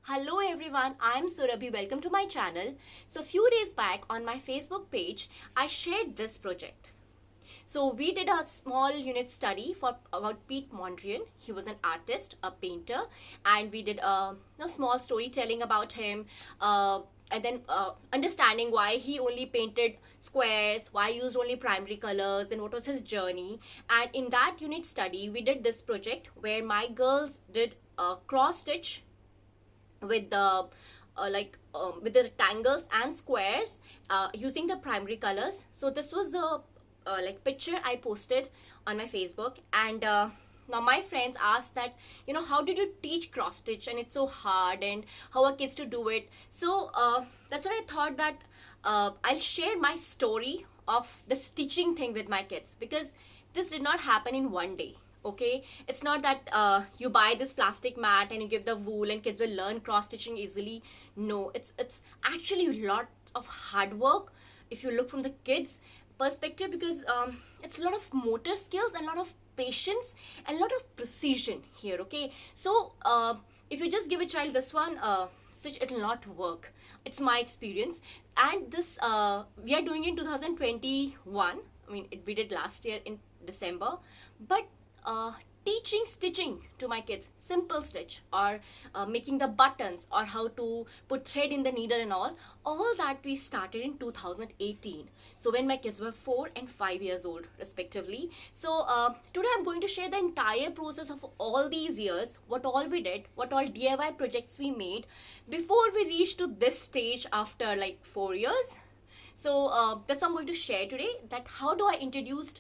Hello everyone, I'm Surabhi. Welcome to my channel. So few days back on my Facebook page, I shared this project. So we did a small unit study for about Pete Mondrian. He was an artist, a painter, and we did a small storytelling about him. And then understanding why he only painted squares, why he used only primary colors, and what was his journey. And in that unit study, we did this project where my girls did a cross stitch with the with the rectangles and squares using the primary colors. So this was the picture I posted on my Facebook, and now my friends asked that, how did you teach cross stitch and it's so hard, and how are kids to do it? So that's what I thought, that I'll share my story of the stitching thing with my kids, because this did not happen in one day. Okay, it's not that you buy this plastic mat and you give the wool and kids will learn cross stitching easily. No, it's actually a lot of hard work if you look from the kids perspective, because it's a lot of motor skills and a lot of patience and a lot of precision here. Okay, so if you just give a child this one stitch, it will not work. It's my experience. And this we are doing in 2021. I mean, we did last year in December. But teaching stitching to my kids, simple stitch, or making the buttons, or how to put thread in the needle and all that we started in 2018. So when my kids were 4 and 5 years old respectively. So today I'm going to share the entire process of all these years, what all we did, what all DIY projects we made before we reached to this stage after like 4 years. So that's what I'm going to share today, that how do I introduced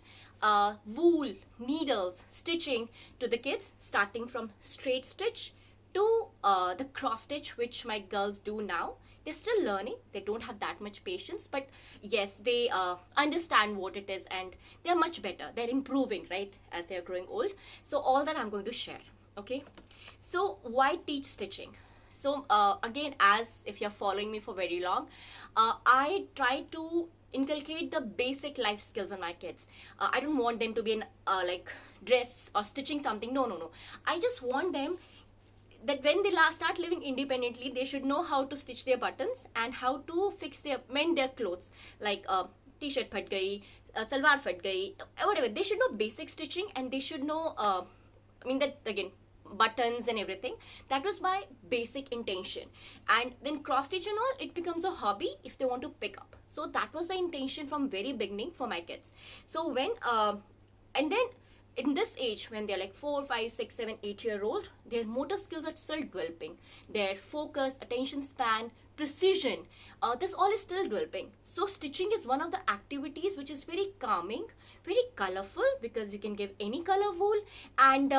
wool, needles, stitching to the kids, starting from straight stitch to the cross stitch, which my girls do now. They're still learning, they don't have that much patience, but yes, they understand what it is, and they're much better, they're improving, right, as they're growing old. So all that I'm going to share. Okay, so why teach stitching? So again, as if you're following me for very long, I try to inculcate the basic life skills on my kids. I don't want them to be in like dress or stitching something. No. I just want them that when they start living independently, they should know how to stitch their buttons and how to mend their clothes, like t-shirt phat gayi, salwar phat gayi, whatever. They should know basic stitching, and they should know that again, buttons and everything. That was my basic intention. And then cross stitch and all, it becomes a hobby if they want to pick up. So that was the intention from very beginning for my kids. So when and then in this age, when they're like 4, 5, 6, 7, 8 year old, their motor skills are still developing. Their focus, attention span, precision, this all is still developing. So stitching is one of the activities which is very calming, very colorful, because you can give any color wool, and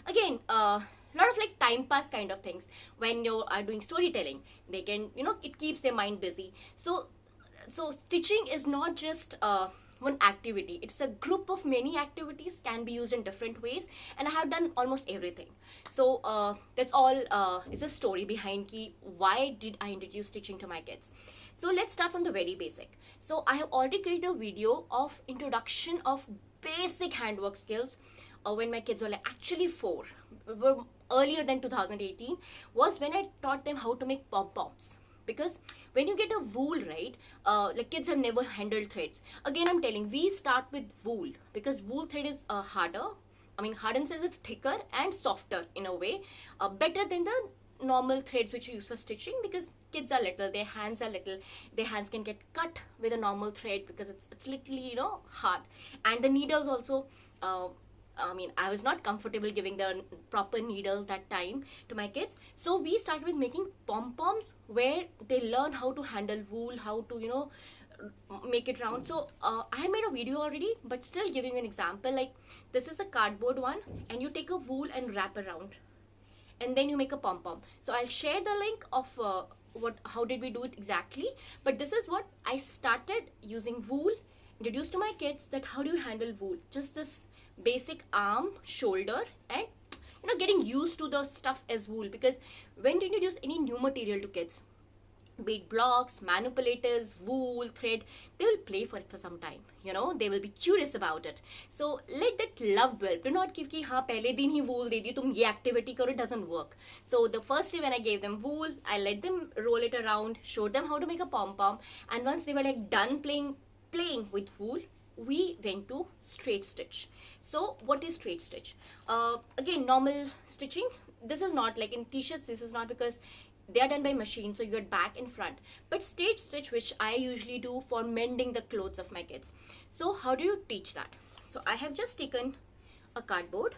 again, lot of like time pass kind of things. When you are doing storytelling, they can, it keeps their mind busy. So stitching is not just one activity, it's a group of many activities, can be used in different ways, and I have done almost everything. So that's all is a story behind why did I introduce stitching to my kids. So let's start from the very basic. So I have already created a video of introduction of basic handwork skills when my kids were like actually 4, were earlier than 2018, was when I taught them how to make pom-poms. Because when you get a wool, right, like kids have never handled threads. Again, I'm telling, we start with wool, because wool thread is harder. I mean, hard in the sense it's thicker and softer in a way, better than the normal threads which you use for stitching, because kids are little, their hands are little, their hands can get cut with a normal thread because it's literally, hard. And the needles also, I was not comfortable giving the proper needle that time to my kids. So we started with making pom-poms, where they learn how to handle wool, how to, make it round. So I made a video already, but still giving you an example. Like, this is a cardboard one, and you take a wool and wrap around, and then you make a pom-pom. So I'll share the link of how did we do it exactly. But this is what I started using wool, introduced to my kids, that how do you handle wool, just this basic arm, shoulder, and getting used to the stuff as wool. Because when you introduce any new material to kids, be it blocks, manipulators, wool, thread, they will play for it for some time. You know, they will be curious about it. So let that love develop. Do not give ki हाँ पहले दिन ही wool दे दी तुम ये activity करो. It doesn't work. So the first day when I gave them wool, I let them roll it around, showed them how to make a pom pom, and once they were like done playing with wool, we went to straight stitch. So what is straight stitch? Again, normal stitching. This is not like in t-shirts. This is not because they are done by machine, so you get back and front. But straight stitch, which I usually do for mending the clothes of my kids. So how do you teach that? So I have just taken a cardboard,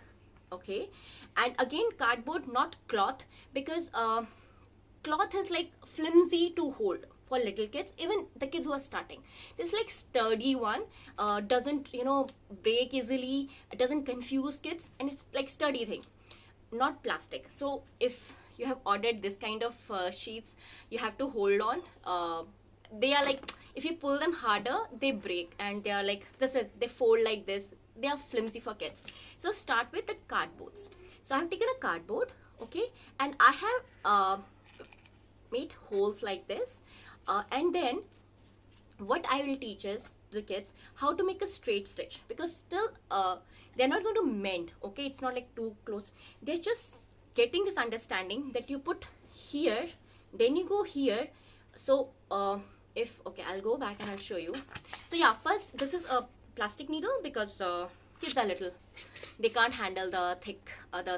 okay, and again cardboard, not cloth, because cloth is like flimsy to hold for little kids, even the kids who are starting. This like sturdy one, doesn't, you know, break easily, it doesn't confuse kids, and it's like sturdy thing, not plastic. So if you have ordered this kind of sheets, you have to hold on. They are like, if you pull them harder, they break, and they are like this. They fold like this. They are flimsy for kids. So start with the cardboards. So I have taken a cardboard, okay, and I have made holes like this, and then what I will teach is the kids how to make a straight stitch, because still they're not going to mend, okay. It's not like too close. They're just getting this understanding that you put here, then you go here. So okay, I'll go back and I'll show you. So yeah, first this is a plastic needle, because kids are little, they can't handle the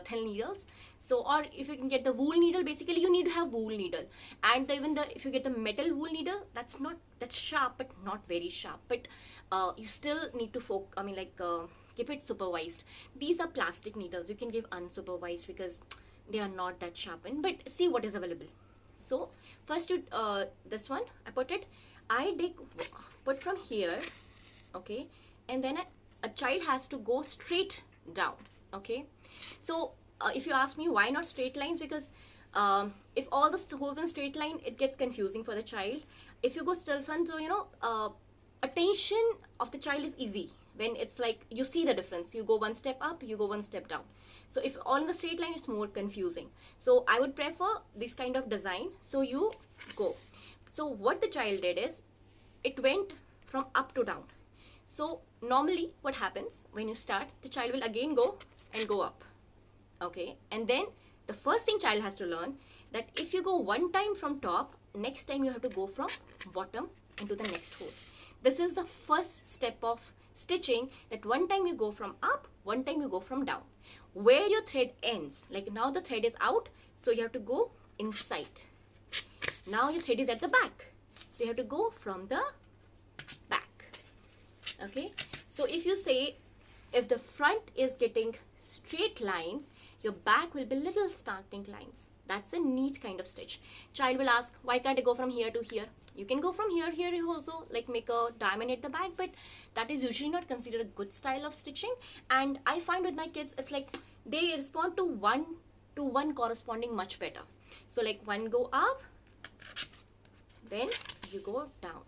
thin needles. So, or if you can get the wool needle, basically you need to have wool needle. And if you get the metal wool needle, that's sharp but not very sharp, but you still need to keep it supervised. These are plastic needles, you can give unsupervised because they are not that sharpened, but see what is available. So first you this one I put from here, okay, and then a child has to go straight down, okay. So if you ask me why not straight lines, because if all the holes in straight line, it gets confusing for the child. If you go still fun, so you know, attention of the child is easy when it's like you see the difference. You go one step up, you go one step down. So if all in the straight line, it's more confusing. So I would prefer this kind of design. So you go. So what the child did is, it went from up to down. So normally what happens when you start, the child will again go and go up, okay. And then the first thing child has to learn, that if you go one time from top, next time you have to go from bottom into the next hole. This is the first step of stitching, that one time you go from up, one time you go from down. Where your thread ends, like now the thread is out, so you have to go inside. Now your thread is at the back, so you have to go from the back, okay. So if you say, if the front is getting straight lines, your back will be little slanting lines. That's a neat kind of stitch. Child will ask, why can't I go from here to here? You can go from here. Here you also like make a diamond at the back, but that is usually not considered a good style of stitching. And I find with my kids, it's like they respond to one corresponding much better. So like one go up, then you go down.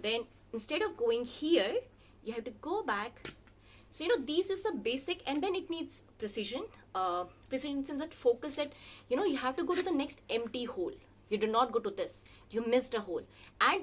Then instead of going here, you have to go back. So, you know, this is the basic, and then it needs precision. Precision in that focus, that, you know, you have to go to the next empty hole. You do not go to this. You missed a hole. And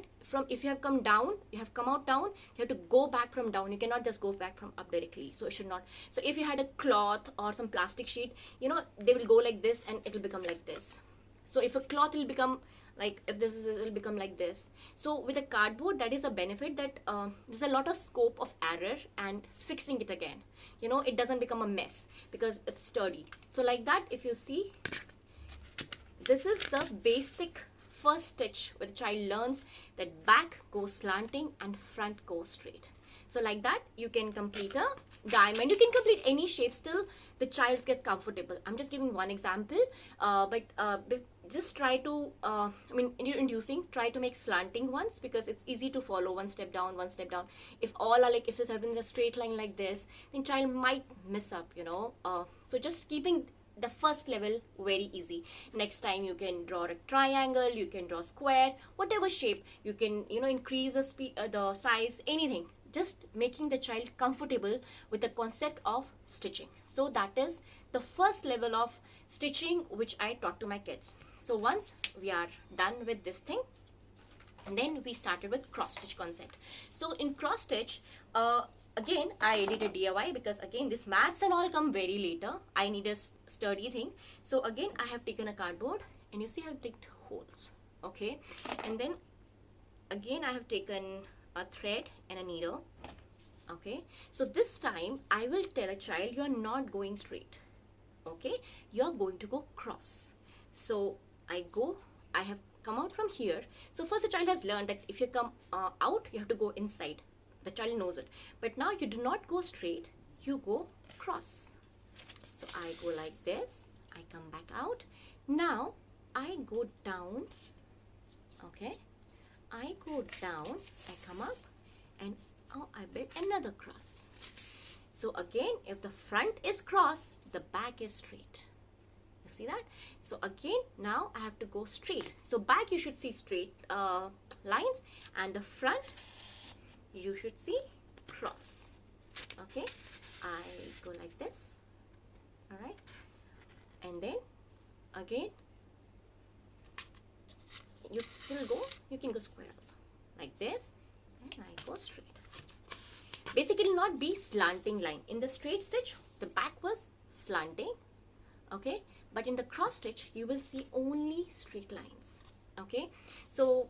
if you have come down, you have come out down, you have to go back from down. You cannot just go back from up directly. So it should not. So if you had a cloth or some plastic sheet, you know, they will go like this and it will become like this. So if a cloth will become like, if this is, it will become like this. So with a cardboard, that is a benefit, that there's a lot of scope of error and fixing it again. You know, it doesn't become a mess because it's sturdy. So like that, if you see, this is the basic first stitch where the child learns that back goes slanting and front goes straight. So like that, you can complete a diamond. You can complete any shape, still the child gets comfortable. I'm just giving one example, but just try to, inducing, try to make slanting ones, because it's easy to follow, one step down, one step down. If all are like, if it's having a straight line like this, then child might mess up, you know. So just keeping the first level very easy. Next time you can draw a triangle, you can draw square, whatever shape, you can, you know, increase the size, anything. Just making the child comfortable with the concept of stitching. So that is the first level of stitching which I taught to my kids. So once we are done with this thing, and then we started with cross stitch concept. So in cross stitch, again I did a DIY, because again this maths and all come very later. I need a sturdy thing. So again I have taken a cardboard, and you see I have digged holes, okay, and then again I have taken a thread and a needle, okay. So this time I will tell a child, you are not going straight, okay, you are going to go cross. So I have come out from here. So first the child has learned that if you come out, you have to go inside. The child knows it. But now you do not go straight, you go cross. So I go like this, I come back out. Now I go down, okay, I go down, I come up, and now I build another cross. So again, if the front is cross, the back is straight. You see that? So again, now I have to go straight. So back you should see straight lines, and the front you should see cross. Okay, I go like this, all right, and then again you can go square also, like this, and I go straight. Basically, it will not be slanting line. In the straight stitch, the back was slanting, okay, but in the cross stitch you will see only straight lines, okay. So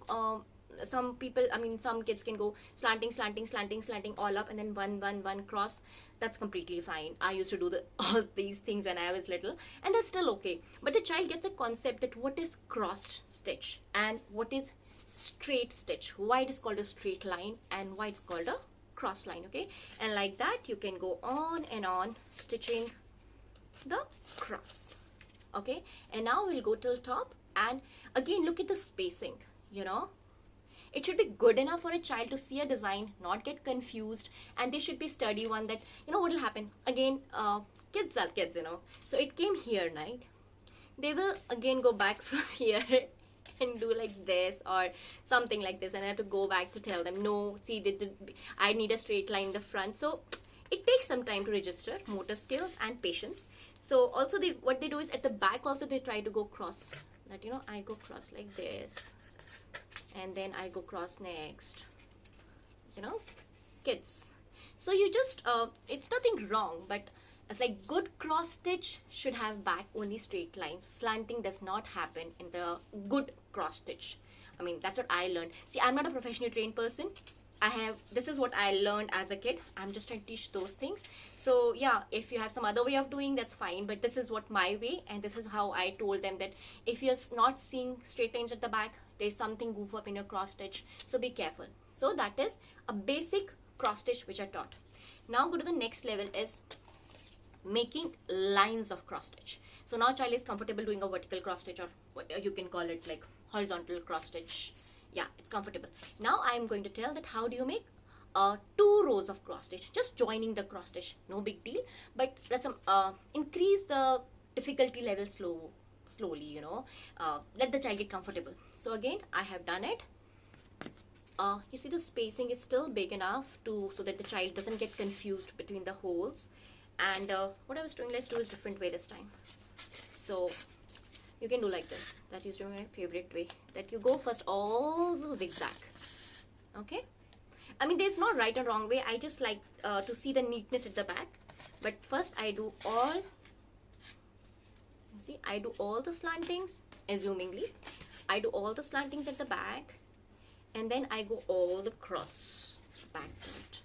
some people, I mean some kids can go slanting, slanting, slanting, slanting all up, and then one cross. That's completely fine. I used to do all these things when I was little, and that's still okay. But the child gets a concept that what is cross stitch and what is straight stitch, why it is called a straight line and why it's called a cross line, okay. And like that you can go on and on stitching the cross, okay. And now we'll go till top, and again look at the spacing, you know. It should be good enough for a child to see a design, not get confused, and they should be sturdy one that, you know, what will happen again, kids are kids, you know. So it came here, right? They will again go back from here and do like this or something like this, and I have to go back to tell them, no, see, I need a straight line in the front. So it takes some time to register motor skills and patience. So also what they do is at the back also they try to go cross, that, you know, I go cross like this, and then I go cross next, you know, kids. So you just it's nothing wrong, but it's like good cross stitch should have back only straight lines. Slanting does not happen in the good cross stitch. I mean, that's what I learned. See, I'm not a professionally trained person. This is what I learned as a kid. I'm just trying to teach those things. So yeah, if you have some other way of doing, that's fine, but this is what my way, and this is how I told them that if you're not seeing straight lines at the back, there's something goof up in your cross stitch, so be careful. So that is a basic cross stitch which I taught. Now go to the next level, is making lines of cross stitch. So now child is comfortable doing a vertical cross stitch, or what you can call it like horizontal cross stitch. Yeah, it's comfortable. Now I am going to tell that how do you make 2 rows of cross stitch, just joining the cross stitch, no big deal, but let's increase the difficulty level slowly, you know, let the child get comfortable. So again, I have done it. You see the spacing is still big enough so that the child doesn't get confused between the holes. And what I was doing, let's do is different way this time. So you can do like this. That is my favorite way, that you go first all the zigzag, okay. I mean, there's no right or wrong way. I just like to see the neatness at the back. But first I do all, you see, I do all the slantings, assumingly. I do all the slantings at the back, and then I go all the cross back to it.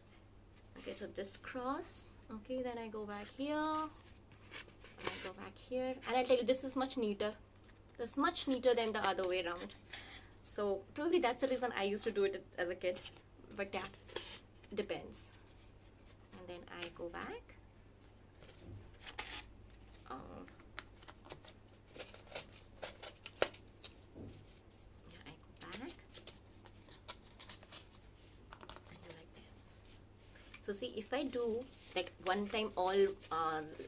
Okay, so this cross, okay, then I go back here, and I go back here, and I'll tell you, this is much neater. It's much neater than the other way around. So probably that's the reason I used to do it as a kid. But yeah, depends. And then I go back. Yeah, I go back. And do like this. So see, if I do like one time all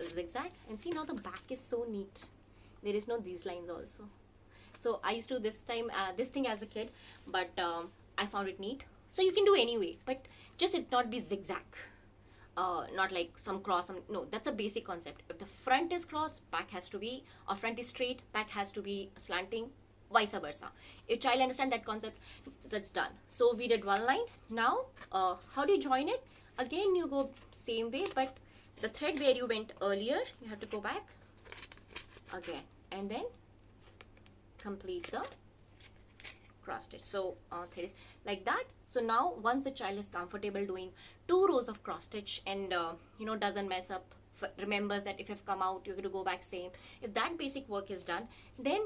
zigzag, and see now the back is so neat. There is no these lines also. So I used to do this thing as a kid, but I found it neat. So you can do anyway, but just it not be zigzag. not like some cross, no, that's a basic concept. If the front is cross, back has to be, or front is straight, back has to be slanting, vice versa. If child understand that concept, that's done. So we did one line. Now how do you join it? Again, you go same way, but the thread where you went earlier, you have to go back again and then complete the cross stitch. So thread is like that. So now once the child is comfortable doing 2 rows of cross stitch and doesn't mess up, remembers that if you've come out you're going to go back same, if that basic work is done, then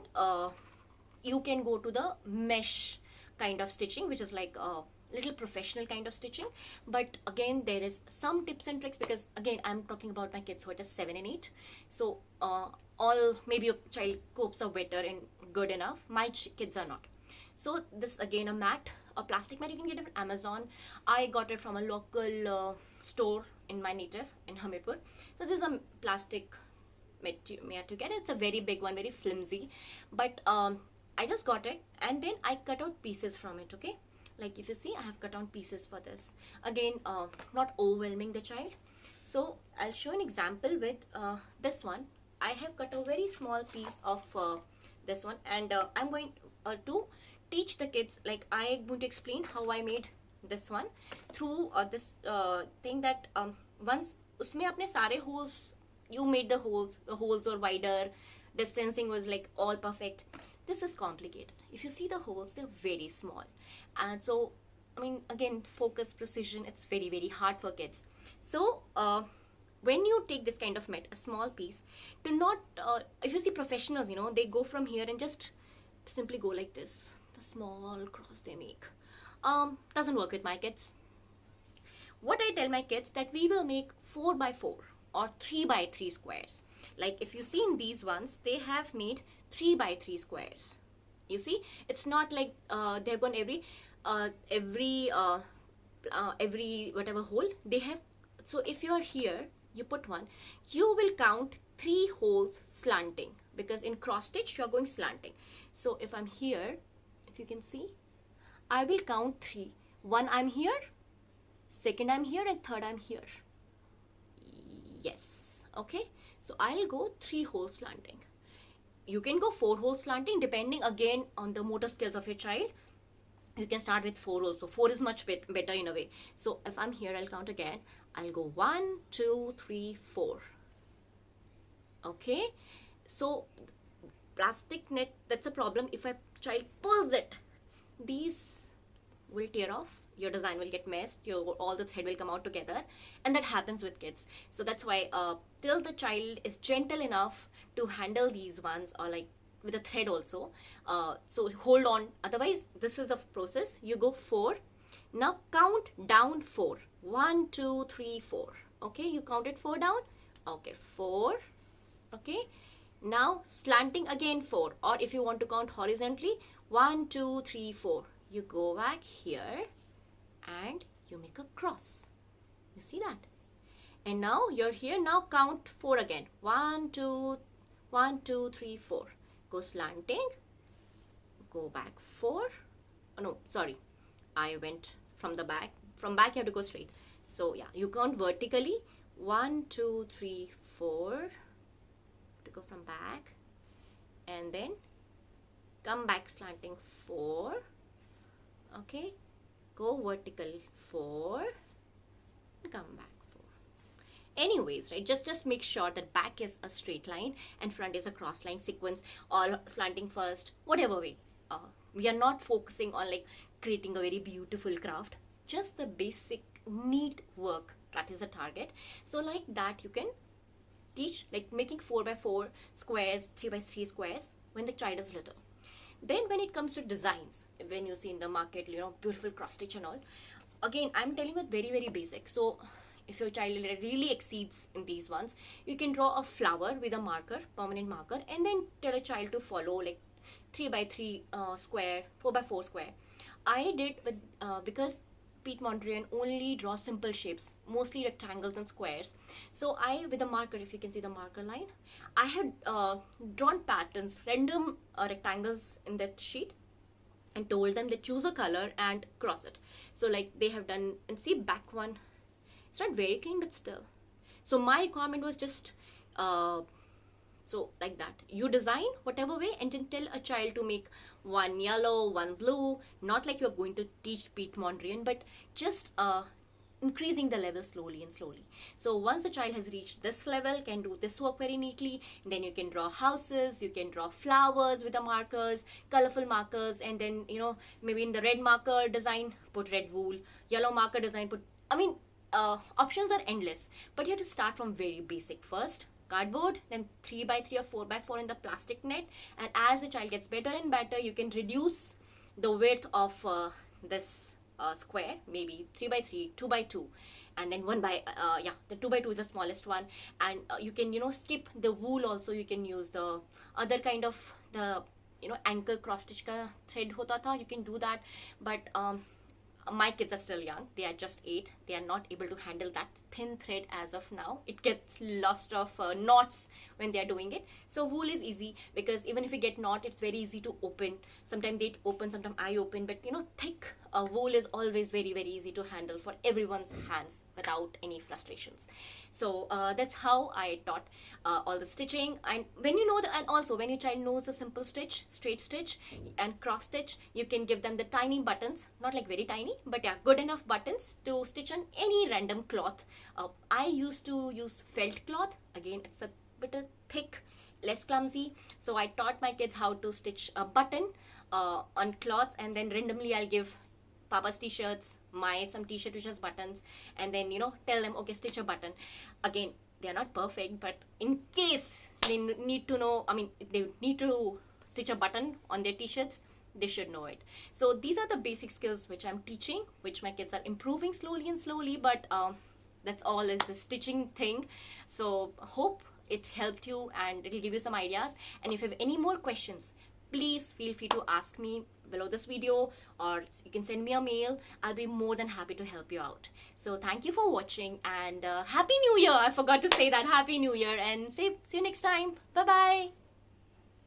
you can go to the mesh kind of stitching, which is like a little professional kind of stitching. But again, there is some tips and tricks, because again, I'm talking about my kids who are just 7 and 8. So all, maybe your child copes are better and good enough. My kids are not. So this again a mat, a plastic mat you can get it on Amazon. I got it from a local store in my native in Hamirpur. So this is a plastic mat to get. It's a very big one, very flimsy, but I just got it and then I cut out pieces from it. Okay, like if you see, I have cut out pieces for this. Again, not overwhelming the child. So I'll show an example with this one. I have cut a very small piece of this one, and I'm going to teach the kids, like I'm going to explain how I made this one through this thing that once usme apne sare holes, you made the holes were wider, distancing was like all perfect. This is complicated. If you see the holes, they're very small, and so I mean, again, focus, precision, it's very, very hard for kids. So when you take this kind of mat, a small piece, do not if you see professionals, they go from here and just simply go like this, the small cross they make. Doesn't work with my kids. What I tell my kids, that we will make 4 by 4 or 3 by 3 squares. Like if you see in these ones, they have made 3 by 3 squares. You see, it's not like they've gone every whatever hole they have. So if you're here, you put one, you will count 3 holes slanting, because in cross stitch you're going slanting. So if I'm here, if you can see, I will count 3. 1 I'm here, 2nd I'm here, and 3rd I'm here. Yes, okay. So I'll go 3 holes slanting. You can go 4 holes slanting, depending again on the motor skills of your child. You can start with 4 also. 4 is much better in a way. So if I'm here, I'll count again. I'll go 1, 2, 3, 4. Okay. So plastic net, that's a problem. If a child pulls it, these will tear off. Your design will get messed. All the thread will come out together, and that happens with kids. So that's why till the child is gentle enough to handle these ones, or like with a thread also, so hold on. Otherwise, this is a process. You go 4. Now count down 4. 1, 2, 3, 4. Okay, you counted 4 down. Okay, 4. Okay, now slanting again 4, or if you want to count horizontally, 1, 2, 3, 4. You go back here and you make a cross. You see that? And now you're here. Now count 4 again. 1, 2, 3, 4. Go slanting. Go back 4. Oh no, sorry. I went from the back. From back you have to go straight. So yeah, you count vertically. 1, 2, 3, 4. To go from back. And then come back slanting 4. Okay. Go vertical 4. And come back 4. Anyways, right, just make sure that back is a straight line and front is a cross line sequence, or slanting first, whatever way. We are not focusing on like creating a very beautiful craft, just the basic neat work, that is the target. So like that you can teach, like making 4 by 4 squares, 3 by 3 squares when the child is little. Then when it comes to designs, when you see in the market, beautiful cross stitch and all, again, I'm telling you very, very basic. So if your child really exceeds in these ones, you can draw a flower with a marker, permanent marker, and then tell a child to follow like 3 by 3 square, 4 by 4 square. I did with, because Piet Mondrian only draws simple shapes, mostly rectangles and squares. So I, with a marker, if you can see the marker line, I had drawn patterns, random rectangles in that sheet, and told them to choose a color and cross it. So like they have done, and see back one, It's not very clean, but still. So my requirement was just so like that. You design whatever way and then tell a child to make one yellow, one blue. Not like you're going to teach Piet Mondrian, but just increasing the level slowly and slowly. So once the child has reached this level, can do this work very neatly, then you can draw houses, you can draw flowers with the markers, colorful markers, and then, you know, maybe in the red marker design, put red wool, yellow marker design, put, I mean, options are endless, but you have to start from very basic first. Cardboard, then 3x3 or 4x4 in the plastic net, and as the child gets better and better, you can reduce the width of this square, maybe 3x3, 2x2, and then 1 by yeah, the 2x2 is the smallest one. And you can, you know, skip the wool also. You can use the other kind of, the, you know, ankle cross stitch ka thread hota tha, you can do that. But my kids are still young, they are just 8, they are not able to handle that thin thread as of now. It gets lost of knots when they are doing it. So wool is easy, because even if you get knot, it's very easy to open. Sometimes they open, sometimes I open, but you know, thick wool is always very, very easy to handle for everyone's hands without any frustrations. So that's how I taught all the stitching. And when you know the, and also when your child knows the simple stitch, straight stitch and cross stitch, you can give them the tiny buttons, not like very tiny, but yeah, good enough buttons to stitch on any random cloth. I used to use felt cloth. Again, it's a bit thick, less clumsy. So I taught my kids how to stitch a button on cloths, and then randomly I'll give Papa's t-shirts, my some t-shirt which has buttons, and then, you know, tell them, okay, stitch a button. Again, they are not perfect, but in case they need to know, I mean, they need to stitch a button on their t-shirts, they should know it. So these are the basic skills which I'm teaching, which my kids are improving slowly and slowly, but that's all is the stitching thing. So hope it helped you and it'll give you some ideas. And if you have any more questions, please feel free to ask me below this video, or you can send me a mail. I'll be more than happy to help you out. So thank you for watching, and Happy New Year. I forgot to say that. Happy New Year, and see you next time. Bye bye.